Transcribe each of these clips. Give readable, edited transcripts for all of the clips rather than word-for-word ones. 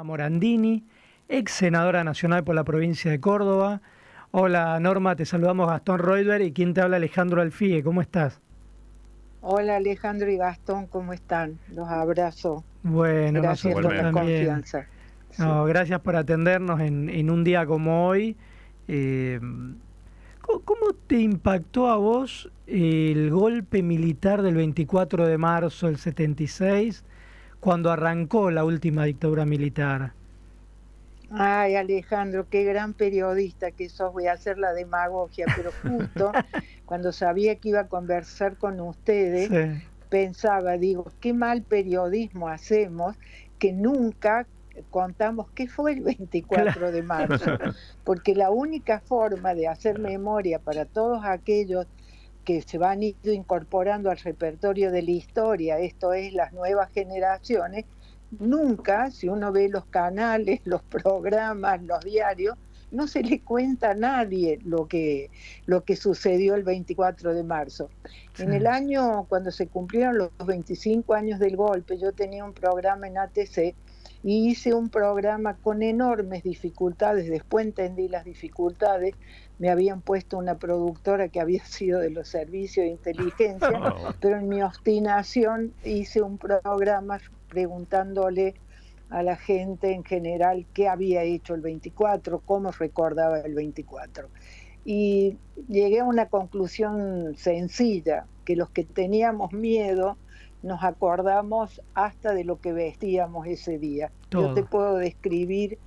Morandini, ex senadora nacional por la provincia de Córdoba. Hola Norma, te saludamos Gastón Reuter y quien te habla Alejandro Alfie, ¿cómo estás? Hola Alejandro y Gastón, ¿cómo están? Los abrazo. Bueno, Gracias nosotros por la Igualmente. también. confianza. No, Sí. gracias por atendernos en un día como hoy. Eh, ¿Cómo te impactó a vos el golpe militar del 24 de marzo del 76, cuando arrancó la última dictadura militar? Ay, Alejandro, qué gran periodista que sos. Voy a hacer la demagogia, pero justo cuando sabía que iba a conversar con ustedes, Sí, pensaba, digo, qué mal periodismo hacemos que nunca contamos qué fue el claro. 24 de marzo, porque la única forma de hacer memoria para todos aquellos que se van ido incorporando al repertorio de la historia, esto es, las nuevas generaciones, nunca, si uno ve los canales, los programas, los diarios, no se le cuenta a nadie lo que sucedió el 24 de marzo. Sí, En el año, cuando se cumplieron los 25 años del golpe, yo tenía un programa en ATC y hice un programa con enormes dificultades, después entendí las dificultades, me habían puesto una productora que había sido de los servicios de inteligencia, Oh, pero en mi obstinación hice un programa preguntándole a la gente en general qué había hecho el 24, cómo recordaba el 24. Y llegué a una conclusión sencilla, que los que teníamos miedo nos acordamos hasta de lo que vestíamos ese día. Yo te todo. puedo describir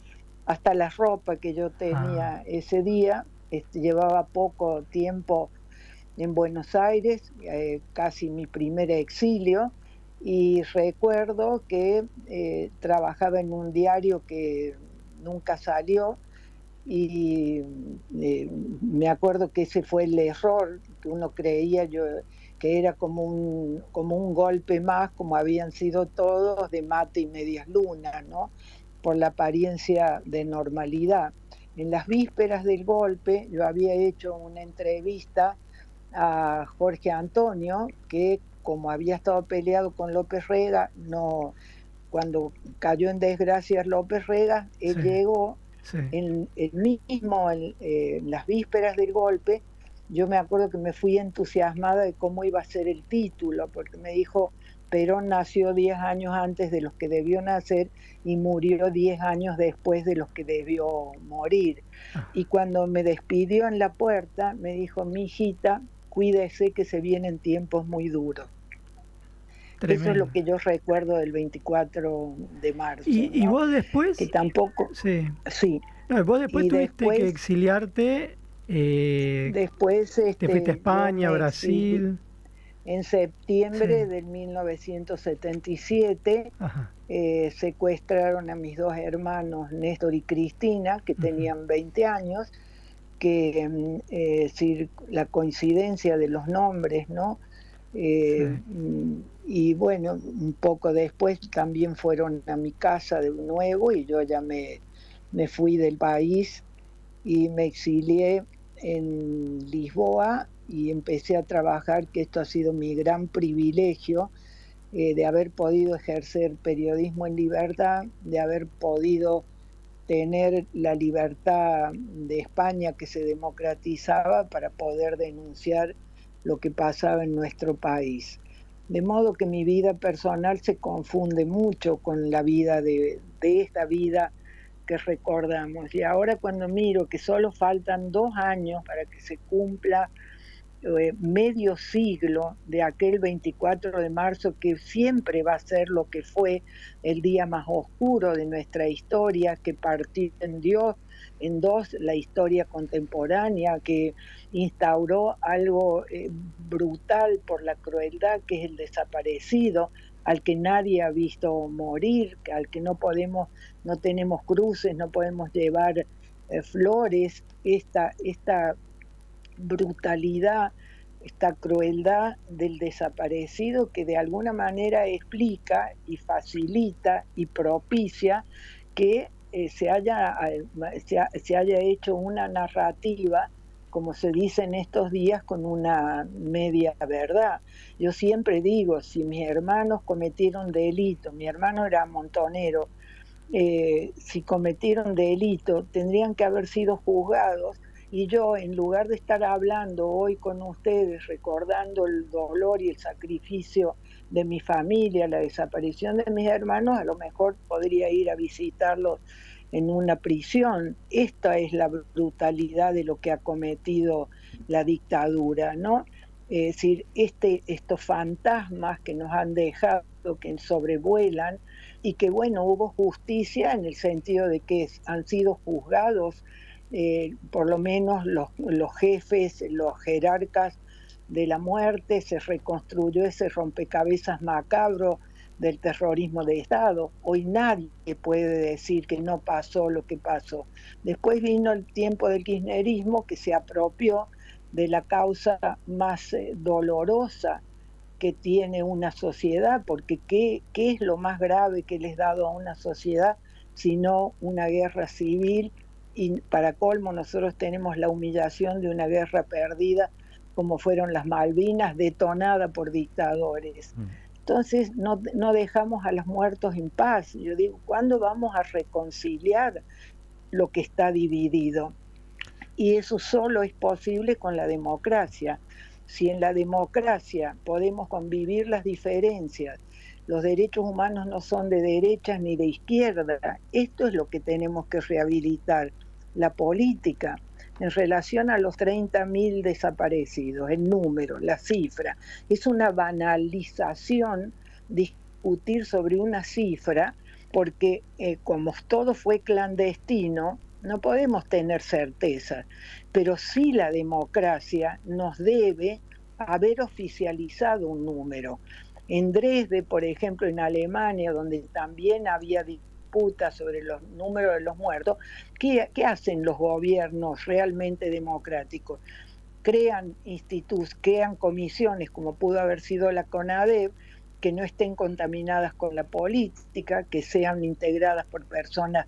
hasta la ropa que yo Ah, tenía ese día. Llevaba poco tiempo en Buenos Aires, casi mi primer exilio, y recuerdo que trabajaba en un diario que nunca salió y me acuerdo que ese fue el error que uno creía yo que era como un golpe más, como habían sido todos, de mate y medias lunas, ¿no? Por la apariencia de normalidad. En las vísperas del golpe yo había hecho una entrevista a Jorge Antonio, que como había estado peleado con López Rega, no, cuando cayó en desgracia López Rega, sí, él llegó sí. en el mismo, en las vísperas del golpe. Yo me acuerdo que me fui entusiasmada de cómo iba a ser el título, porque me dijo, Perón nació 10 años antes de los que debió nacer y murió 10 años después de los que debió morir. Ah, Y cuando me despidió en la puerta, me dijo, mi hijita, cuídese que se vienen tiempos muy duros. Eso es lo tremendo. que yo recuerdo del 24 de marzo, Y ¿no? vos Que después, tampoco, sí, sí. no, vos después Y tuviste que después, exiliarte, después te fuiste a yo España, me exilié Brasil, en sí, septiembre del 1977. ajá, Secuestraron a mis dos hermanos, Néstor y Cristina, que ujú, tenían 20 años, que la coincidencia de los nombres, ¿no? sí, Y bueno, un poco después también fueron a mi casa de nuevo y yo ya me fui del país y me exilié en Lisboa y empecé a trabajar, que esto ha sido mi gran privilegio, de haber podido ejercer periodismo en libertad, de haber podido tener la libertad de España que se democratizaba para poder denunciar lo que pasaba en nuestro país. De modo que mi vida personal se confunde mucho con la vida de esta vida que recordamos. Y ahora cuando miro que solo faltan 2 años para que se cumpla medio siglo de aquel 24 de marzo, que siempre va a ser lo que fue el día más oscuro de nuestra historia, que partió en dos la historia contemporánea, que instauró algo brutal por la crueldad, que es el desaparecido, al que nadie ha visto morir, al que no tenemos cruces, no podemos llevar flores. Esta brutalidad, esta crueldad del desaparecido, que de alguna manera explica y facilita y propicia que se haya hecho una narrativa, como se dice en estos días, con una media verdad. Yo siempre digo, si mis hermanos cometieron delito, mi hermano era montonero, si cometieron delito, tendrían que haber sido juzgados, y yo, en lugar de estar hablando hoy con ustedes, recordando el dolor y el sacrificio de mi familia, la desaparición de mis hermanos, a lo mejor podría ir a visitarlos en una prisión. Esta es la brutalidad de lo que ha cometido la dictadura, ¿no? Es decir, estos fantasmas que nos han dejado, que sobrevuelan, y que bueno, hubo justicia en el sentido de que han sido juzgados, por lo menos los jefes, los jerarcas de la muerte, se reconstruyó ese rompecabezas macabro del terrorismo de Estado. Hoy nadie puede decir que no pasó lo que pasó. Después vino el tiempo del kirchnerismo, que se apropió de la causa más dolorosa que tiene una sociedad, porque ¿qué es lo más grave que les ha dado a una sociedad sino una guerra civil? Y para colmo nosotros tenemos la humillación de una guerra perdida, como fueron las Malvinas, detonada por dictadores. Entonces no dejamos a los muertos en paz. Yo digo, ¿cuándo vamos a reconciliar lo que está dividido? Y eso solo es posible con la democracia. Si en la democracia podemos convivir las diferencias, los derechos humanos no son de derechas ni de izquierda, esto es lo que tenemos que rehabilitar. La política, en relación a los 30.000 desaparecidos, el número, la cifra, es una banalización discutir sobre una cifra, porque como todo fue clandestino, no podemos tener certeza, pero sí la democracia nos debe haber oficializado un número. En Dresde, por ejemplo, en Alemania, donde también había disputas sobre los números de los muertos, ¿qué hacen los gobiernos realmente democráticos? Crean institutos, crean comisiones, como pudo haber sido la CONADEP, que no estén contaminadas con la política, que sean integradas por personas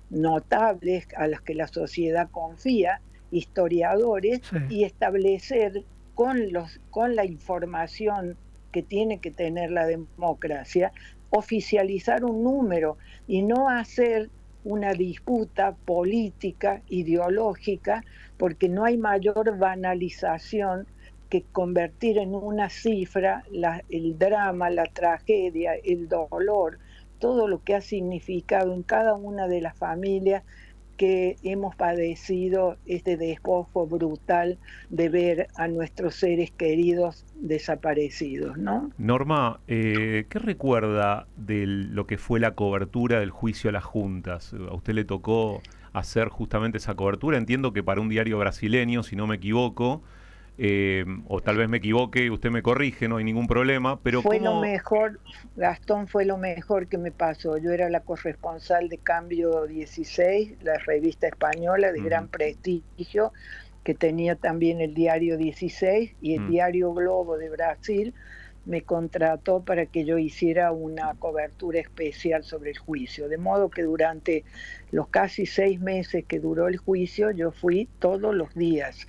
notables a las que la sociedad confía, historiadores, sí, y establecer con la información que tiene que tener la democracia, oficializar un número y no hacer una disputa política, ideológica, porque no hay mayor banalización que convertir en una cifra el drama, la tragedia, el dolor, todo lo que ha significado en cada una de las familias que hemos padecido este despojo brutal de ver a nuestros seres queridos desaparecidos, ¿no? Norma, ¿qué recuerda de lo que fue la cobertura del juicio a las juntas? ¿A usted le tocó hacer justamente esa cobertura? Entiendo que para un diario brasileño, si no me equivoco, o tal vez me equivoque y usted me corrige, no hay ningún problema, pero fue lo mejor, Gastón, fue lo mejor que me pasó. Yo era la corresponsal de Cambio 16, la revista española de gran prestigio, que tenía también el diario 16, y el diario Globo de Brasil me contrató para que yo hiciera una cobertura especial sobre el juicio, de modo que durante los casi 6 meses que duró el juicio yo fui todos los días.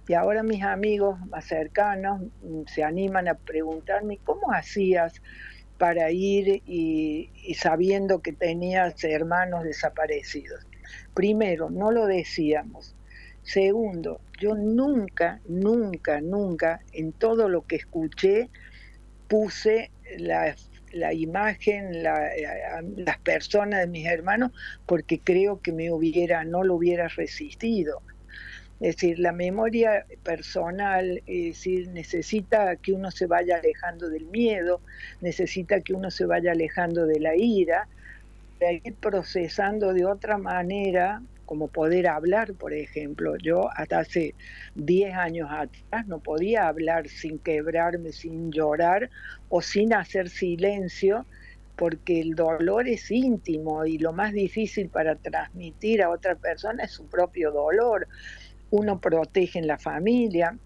Y ahora mis amigos más cercanos se animan a preguntarme, ¿cómo hacías para ir y sabiendo que tenías hermanos desaparecidos? Primero, no lo decíamos. Segundo, yo nunca en todo lo que escuché puse la imagen, las personas de mis hermanos, porque creo que no lo hubiera resistido. Es decir, la memoria personal, es decir, necesita que uno se vaya alejando del miedo, necesita que uno se vaya alejando de la ira, para ir procesando de otra manera, como poder hablar, por ejemplo. Yo hasta hace 10 años atrás no podía hablar sin quebrarme, sin llorar o sin hacer silencio, porque el dolor es íntimo y lo más difícil para transmitir a otra persona es su propio dolor. Uno protege en la familia.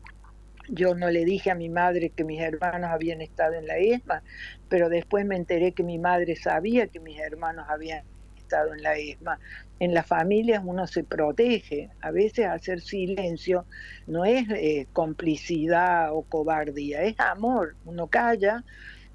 Yo no le dije a mi madre que mis hermanos habían estado en la ESMA, pero después me enteré que mi madre sabía que mis hermanos habían estado en la ESMA. En las familias uno se protege. A veces hacer silencio no es complicidad o cobardía, es amor. Uno calla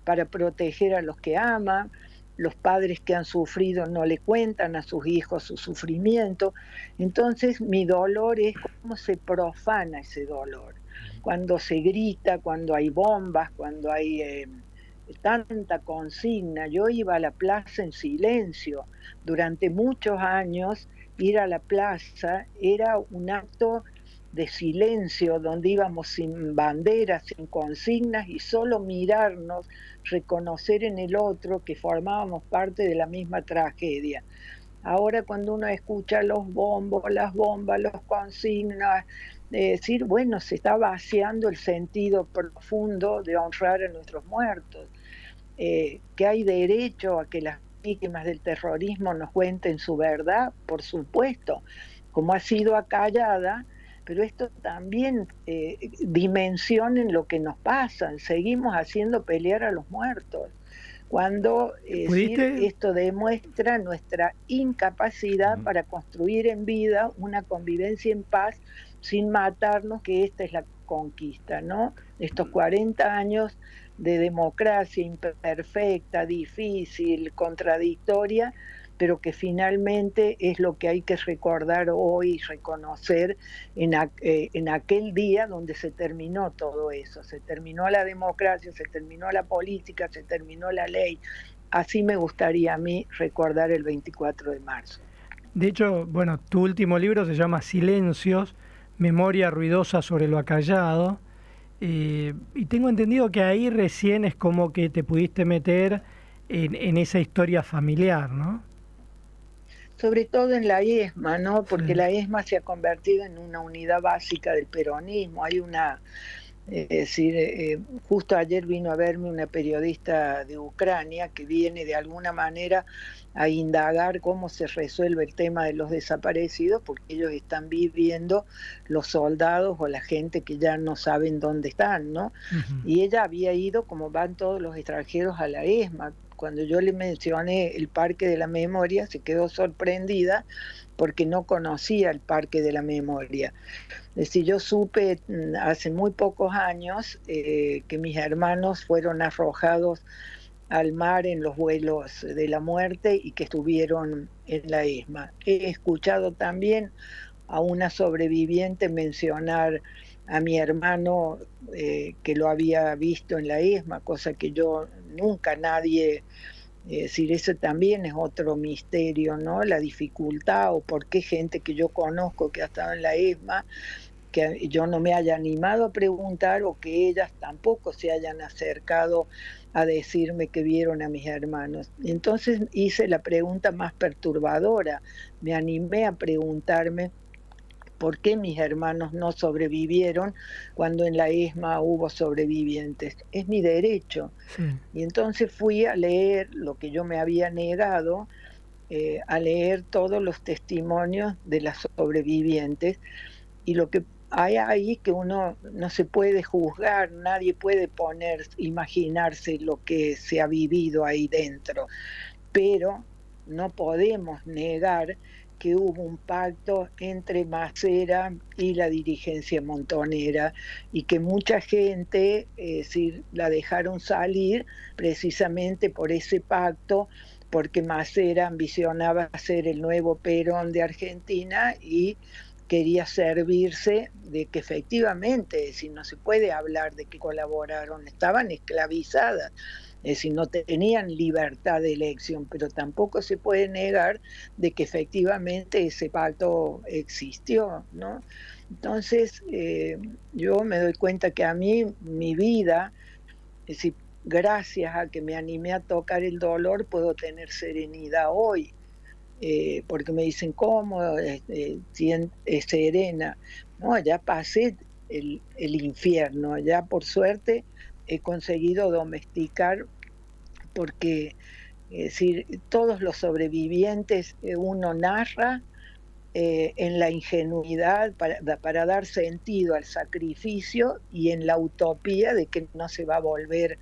para proteger a los que ama. los padres que han sufrido no le cuentan a sus hijos su sufrimiento. Entonces mi dolor es cómo se profana ese dolor. Cuando se grita, cuando hay bombas, cuando hay tanta consigna. Yo iba a la plaza en silencio. Durante muchos años ir a la plaza era un acto de silencio, donde íbamos sin banderas, sin consignas y solo mirarnos, reconocer en el otro que formábamos parte de la misma tragedia. Ahora cuando uno escucha los bombos, las bombas, los consignas, decir, bueno, se está vaciando el sentido profundo de honrar a nuestros muertos, que hay derecho a que las víctimas del terrorismo nos cuenten su verdad, por supuesto, como ha sido acallada, pero esto también dimensiona en lo que nos pasa, seguimos haciendo pelear a los muertos, cuando esto demuestra nuestra incapacidad para construir en vida una convivencia en paz sin matarnos, que esta es la conquista, ¿no? Estos 40 años de democracia imperfecta, difícil, contradictoria, pero que finalmente es lo que hay que recordar hoy y reconocer en aquel día donde se terminó todo eso, se terminó la democracia, se terminó la política, se terminó la ley. Así me gustaría a mí recordar el 24 de marzo. De hecho, bueno, tu último libro se llama Silencios, memoria ruidosa sobre lo acallado, y tengo entendido que ahí recién es como que te pudiste meter en esa historia familiar, ¿no? Sobre todo en la ESMA, ¿no? Porque la ESMA se ha convertido en una unidad básica del peronismo. Hay una, justo ayer vino a verme una periodista de Ucrania que viene de alguna manera a indagar cómo se resuelve el tema de los desaparecidos, porque ellos están viviendo los soldados o la gente que ya no saben dónde están, ¿no? Uh-huh. Y ella había ido, como van todos los extranjeros, a la ESMA. Cuando yo le mencioné el Parque de la Memoria, se quedó sorprendida porque no conocía el Parque de la Memoria. Es decir, yo supe hace muy pocos años que mis hermanos fueron arrojados al mar en los vuelos de la muerte y que estuvieron en la ESMA. He escuchado también a una sobreviviente mencionar a mi hermano que lo había visto en la ESMA, cosa que yo nunca, nadie, es decir, eso también es otro misterio, ¿no? La dificultad o por qué gente que yo conozco que ha estado en la ESMA, que yo no me haya animado a preguntar o que ellas tampoco se hayan acercado a decirme que vieron a mis hermanos. Entonces hice la pregunta más perturbadora, me animé a preguntarme por qué mis hermanos no sobrevivieron cuando en la ESMA hubo sobrevivientes. Es mi derecho. Sí. Y entonces fui a leer lo que yo me había negado, a leer todos los testimonios de las sobrevivientes, y lo que hay ahí que uno no se puede juzgar, nadie puede imaginarse lo que se ha vivido ahí dentro, pero no podemos negar que hubo un pacto entre Macera y la dirigencia montonera y que mucha gente la dejaron salir precisamente por ese pacto, porque Macera ambicionaba ser el nuevo Perón de Argentina y quería servirse de que efectivamente, si no se puede hablar de que colaboraron, estaban esclavizadas, es decir, no tenían libertad de elección, pero tampoco se puede negar de que efectivamente ese pacto existió, ¿no? Entonces, yo me doy cuenta que a mí, mi vida, es decir, gracias a que me animé a tocar el dolor, puedo tener serenidad hoy. Porque me dicen, ¿cómo? Serena. No, ya pasé el infierno, ya por suerte he conseguido domesticar, porque todos los sobrevivientes uno narra en la ingenuidad para dar sentido al sacrificio y en la utopía de que no se va a volver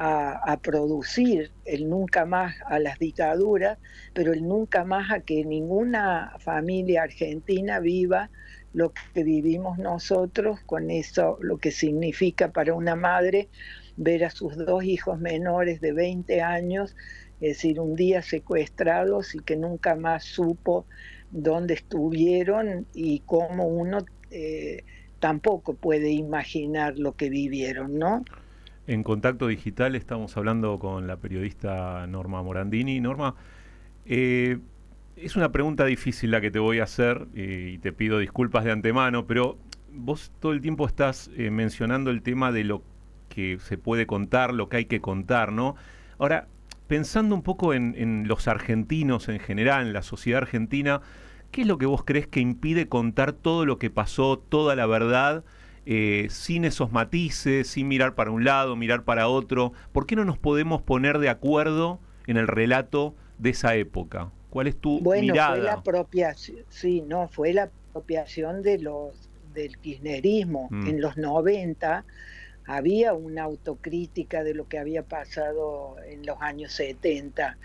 a producir el nunca más a las dictaduras, pero el nunca más a que ninguna familia argentina viva lo que vivimos nosotros, con eso, lo que significa para una madre ver a sus dos hijos menores de 20 años es decir, un día secuestrados y que nunca más supo dónde estuvieron y cómo uno tampoco puede imaginar lo que vivieron, ¿no? En Contacto Digital estamos hablando con la periodista Norma Morandini. Norma, eh, es una pregunta difícil la que te voy a hacer y te pido disculpas de antemano, pero vos todo el tiempo estás mencionando el tema de lo que se puede contar, lo que hay que contar, ¿no? Ahora, pensando un poco en los argentinos en general, en la sociedad argentina, ¿qué es lo que vos crees que impide contar todo lo que pasó, toda la verdad, sin esos matices, sin mirar para un lado, mirar para otro? ¿Por qué no nos podemos poner de acuerdo en el relato de esa época? ¿Cuál es tu Bueno, fue la mirada? apropiación, sí, no, fue la apropiación del kirchnerismo. Mm, En los 90 había una autocrítica de lo que había pasado en los años 70.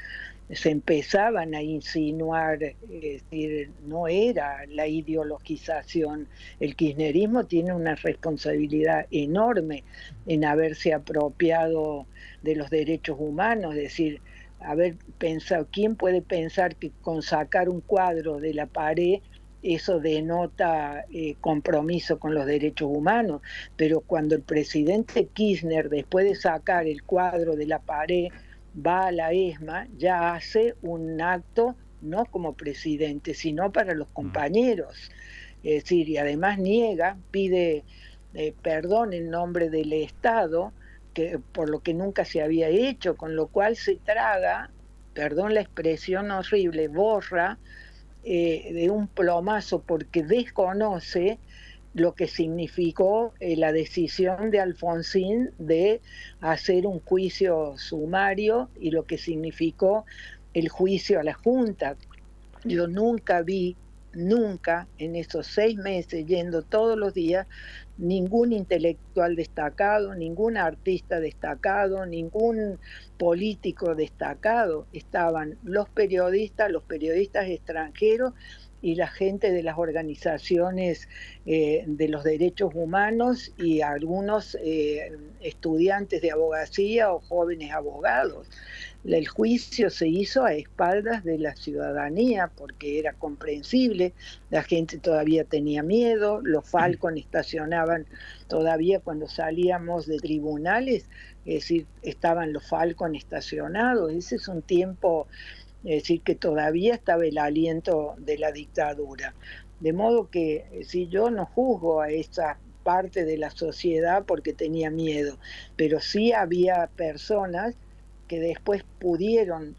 Se empezaban a insinuar, es decir, no era la ideologización. El kirchnerismo tiene una responsabilidad enorme en haberse apropiado de los derechos humanos, es decir, haber pensado, ¿quién puede pensar que con sacar un cuadro de la pared eso denota compromiso con los derechos humanos? Pero cuando el presidente Kirchner, después de sacar el cuadro de la pared, va a la ESMA, ya hace un acto no como presidente, sino para los mm, compañeros. Es decir, y además niega, pide perdón en nombre del Estado, que, por lo que nunca se había hecho, con lo cual se traga, perdón la expresión horrible, borra de un plomazo porque desconoce lo que significó la decisión de Alfonsín de hacer un juicio sumario y lo que significó el juicio a la Junta. Yo nunca vi, nunca en esos 6 meses yendo todos los días, ningún intelectual destacado, ningún artista destacado, ningún político destacado. Estaban los periodistas extranjeros y la gente de las organizaciones de los derechos humanos y algunos estudiantes de abogacía o jóvenes abogados. El juicio se hizo a espaldas de la ciudadanía porque era comprensible, la gente todavía tenía miedo, los Falcon estacionaban todavía cuando salíamos de tribunales, es decir, estaban los Falcon estacionados. Ese es un tiempo, es decir, que todavía estaba el aliento de la dictadura. De modo que si yo no juzgo a esa parte de la sociedad porque tenía miedo, pero sí había personas que después pudieron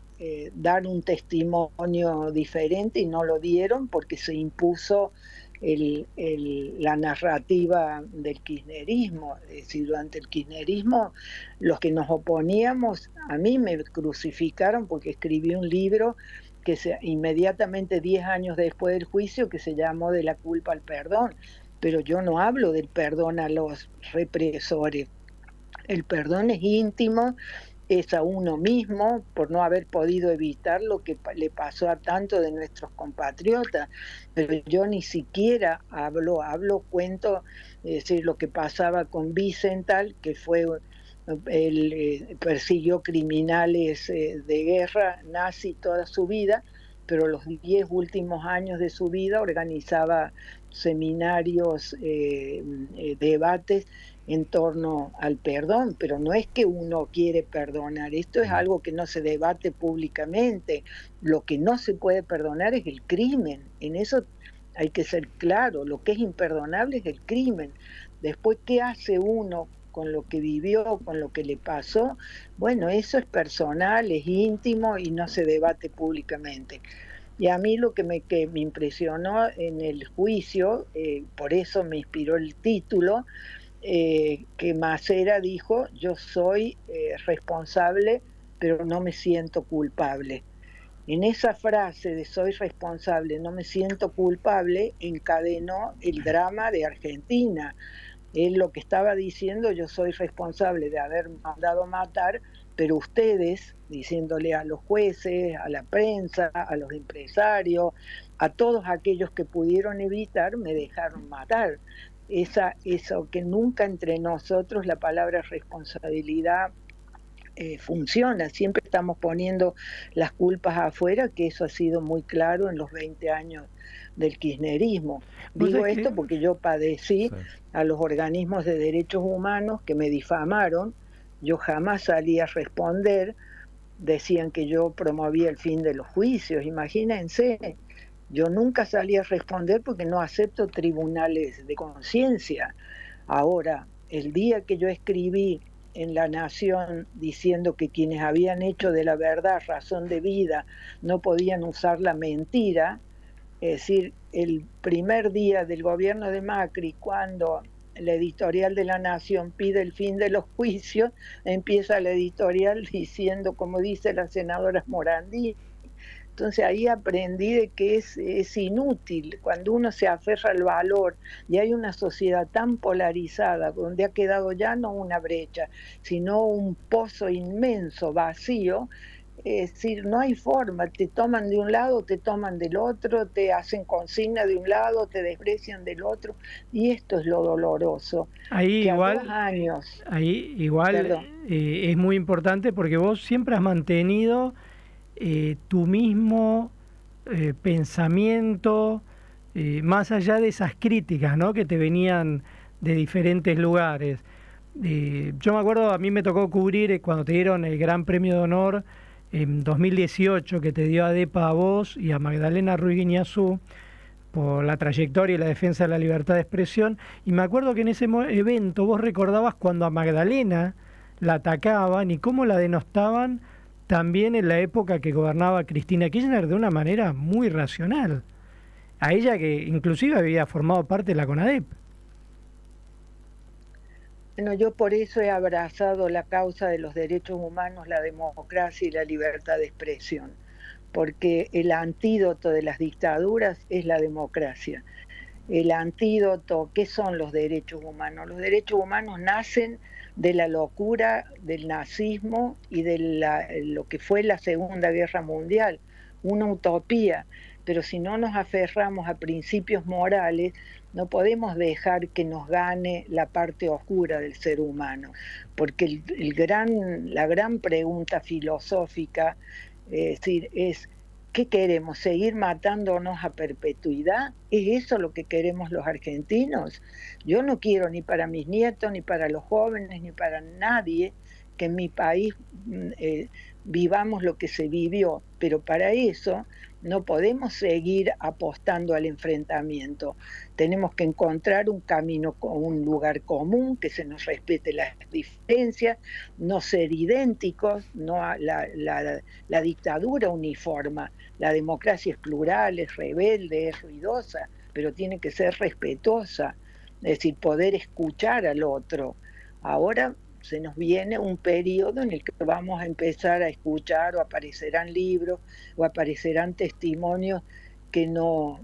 dar un testimonio diferente y no lo dieron porque se impuso la narrativa del kirchnerismo. Es decir, durante el kirchnerismo los que nos oponíamos, a mí me crucificaron porque escribí un libro que inmediatamente 10 años después del juicio, que se llamó De la culpa al perdón, pero yo no hablo del perdón a los represores. El perdón es íntimo, es a uno mismo por no haber podido evitar lo que le pasó a tantos de nuestros compatriotas, pero yo ni siquiera cuento, es decir, lo que pasaba con Wiesenthal, que fue persiguió criminales de guerra nazi toda su vida, pero los 10 últimos años de su vida organizaba seminarios, debates en torno al perdón, pero no es que uno quiere perdonar, esto es algo que no se debate públicamente. Lo que no se puede perdonar es el crimen, en eso hay que ser claro, lo que es imperdonable es el crimen. Después, ¿qué hace uno con lo que vivió, con lo que le pasó? Bueno, eso es personal, es íntimo y no se debate públicamente. Y a mí lo que me impresionó en el juicio, por eso me inspiró el título, que Macera dijo: yo soy responsable, pero no me siento culpable. En esa frase de soy responsable, no me siento culpable, encadenó el drama de Argentina. Él lo que estaba diciendo: yo soy responsable de haber mandado matar, pero ustedes, diciéndole a los jueces, a la prensa, a los empresarios, a todos aquellos que pudieron evitar, me dejaron matar. Eso que nunca entre nosotros la palabra responsabilidad funciona. Siempre estamos poniendo las culpas afuera, que eso ha sido muy claro en los 20 años del kirchnerismo. Digo esto porque yo padecí a los organismos de derechos humanos que me difamaron. Yo jamás salí a responder. Decían que yo promovía el fin de los juicios. Imagínense, yo nunca salí a responder porque no acepto tribunales de conciencia. Ahora, el día que yo escribí en La Nación diciendo que quienes habían hecho de la verdad razón de vida no podían usar la mentira, es decir, el primer día del gobierno de Macri, cuando la editorial de La Nación pide el fin de los juicios, empieza la editorial diciendo, como dice la senadora Morandini. Entonces ahí aprendí de que es inútil cuando uno se aferra al valor y hay una sociedad tan polarizada donde ha quedado ya no una brecha, sino un pozo inmenso, vacío. Es decir, no hay forma, te toman de un lado, te toman del otro, te hacen consigna de un lado, te desprecian del otro, y esto es lo doloroso. Ahí que igual, a 2 años, es muy importante porque vos siempre has mantenido tu mismo pensamiento, más allá de esas críticas, ¿no?, que te venían de diferentes lugares. Yo me acuerdo, a mí me tocó cubrir cuando te dieron el Gran Premio de Honor en 2018, que te dio ADEPA a vos y a Magdalena Ruiz Guiñazú por la trayectoria y la defensa de la libertad de expresión, y me acuerdo que en ese evento vos recordabas cuando a Magdalena la atacaban y cómo la denostaban también en la época que gobernaba Cristina Kirchner de una manera muy racional, a ella que inclusive había formado parte de la CONADEP. Bueno, yo por eso he abrazado la causa de los derechos humanos, la democracia y la libertad de expresión, porque el antídoto de las dictaduras es la democracia. El antídoto, ¿qué son los derechos humanos? Los derechos humanos nacen de la locura del nazismo y de lo que fue la Segunda Guerra Mundial, una utopía, pero si no nos aferramos a principios morales, no podemos dejar que nos gane la parte oscura del ser humano, porque la gran pregunta filosófica es ¿qué queremos? ¿Seguir matándonos a perpetuidad? ¿Es eso lo que queremos los argentinos? Yo no quiero ni para mis nietos, ni para los jóvenes, ni para nadie que en mi país vivamos lo que se vivió, pero para eso no podemos seguir apostando al enfrentamiento. Tenemos que encontrar un camino, un lugar común, que se nos respete las diferencias, no ser idénticos, no la dictadura uniforma, la democracia es plural, es rebelde, es ruidosa, pero tiene que ser respetuosa, es decir, poder escuchar al otro. Ahora se nos viene un periodo en el que vamos a empezar a escuchar, o aparecerán libros, o aparecerán testimonios que no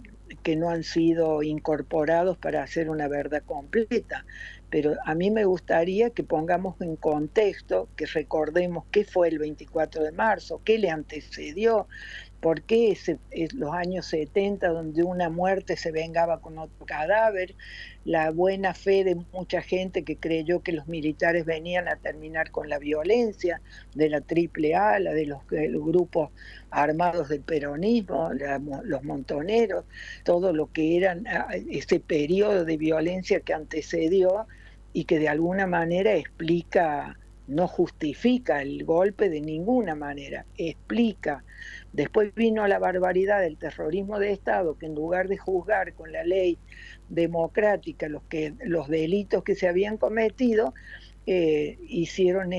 han sido incorporados para hacer una verdad completa. Pero a mí me gustaría que pongamos en contexto, que recordemos qué fue el 24 de marzo, qué le antecedió, por qué los años 70, donde una muerte se vengaba con otro cadáver, la buena fe de mucha gente que creyó que los militares venían a terminar con la violencia de la AAA, la de los grupos armados del peronismo, los montoneros, todo lo que eran ese periodo de violencia que antecedió y que de alguna manera explica, no justifica el golpe de ninguna manera, explica. Después vino la barbaridad del terrorismo de Estado, que en lugar de juzgar con la ley democrática los delitos que se habían cometido, hicieron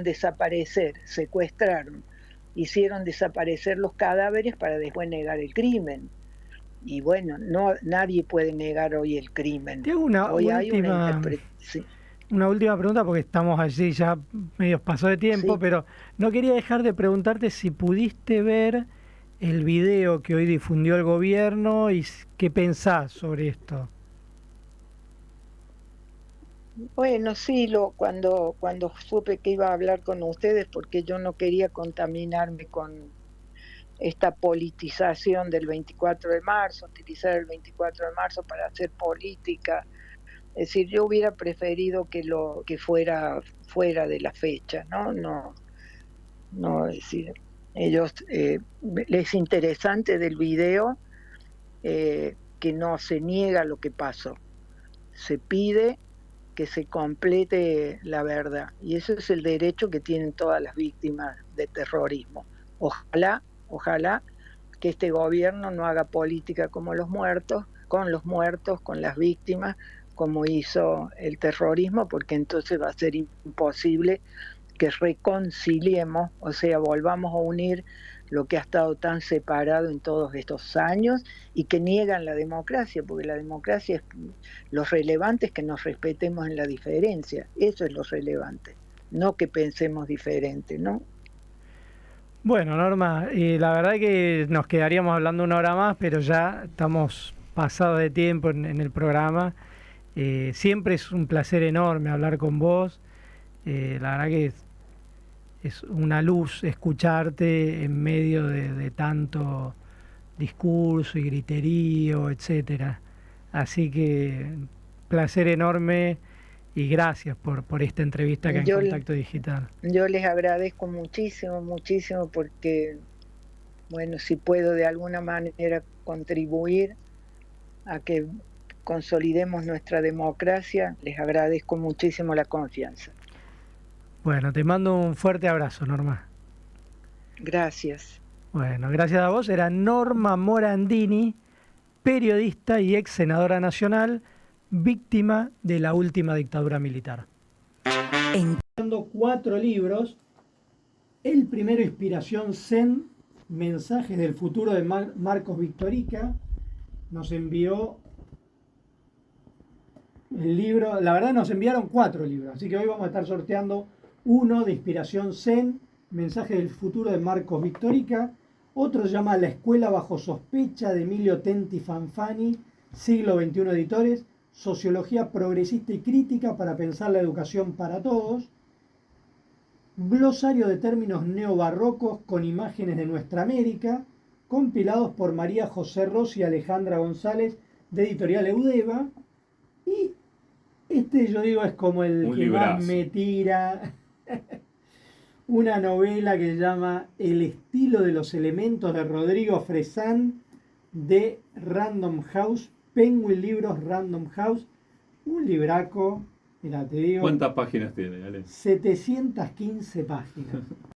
desaparecer, secuestraron, hicieron desaparecer los cadáveres para después negar el crimen. Y bueno, nadie puede negar hoy el crimen. Tengo una última pregunta, porque estamos allí ya medio pasó de tiempo, sí. Pero no quería dejar de preguntarte si pudiste ver el video que hoy difundió el gobierno y qué pensás sobre esto. Bueno, sí, cuando supe que iba a hablar con ustedes, porque yo no quería contaminarme con esta politización del 24 de marzo, utilizar el 24 de marzo para hacer política. Es decir, yo hubiera preferido que fuera fuera de la fecha, ¿no? No, es decir, ellos, es interesante del video que no se niega lo que pasó, se pide que se complete la verdad, y ese es el derecho que tienen todas las víctimas de terrorismo. Ojalá que este gobierno no haga política como los muertos, con las víctimas, como hizo el terrorismo, porque entonces va a ser imposible que reconciliemos, o sea, volvamos a unir lo que ha estado tan separado en todos estos años y que niegan la democracia, porque la democracia es lo relevante es que nos respetemos en la diferencia, eso es lo relevante, no que pensemos diferente, ¿no? Bueno, Norma, la verdad que nos quedaríamos hablando una hora más, pero ya estamos pasados de tiempo en el programa. Siempre es un placer enorme hablar con vos. La verdad que es una luz escucharte en medio de tanto discurso y griterío, etcétera. Así que placer enorme y gracias por esta entrevista acá en Contacto Digital. Yo les agradezco muchísimo porque, bueno, si puedo de alguna manera contribuir a que consolidemos nuestra democracia, les agradezco muchísimo la confianza. Bueno, te mando un fuerte abrazo, Norma. Gracias. Bueno, gracias a vos. Era Norma Morandini, periodista y ex senadora nacional, víctima de la última dictadura militar. Entrando 4 libros. El primero, Inspiración Zen, Mensajes del futuro, de Marcos Victorica. Nos envió el libro. La verdad nos enviaron 4 libros, así que hoy vamos a estar sorteando uno de Inspiración Zen, Mensajes del futuro, de Marcos Victorica. Otro se llama La escuela bajo sospecha, de Emilio Tenti Fanfani, Siglo XXI Editores, Sociología progresista y crítica para pensar la educación para todos. Glosario de términos neobarrocos con imágenes de nuestra América, compilados por María José Rossi y Alejandra González, de Editorial Eudeva. Y este, yo digo, es como el un que librazo. más me tira. Una novela que se llama El estilo de los elementos, de Rodrigo Fresán, de Random House, Penguin Libros Random House. Un libraco, mira, te digo. ¿Cuántas páginas tiene, Ale? 715 páginas.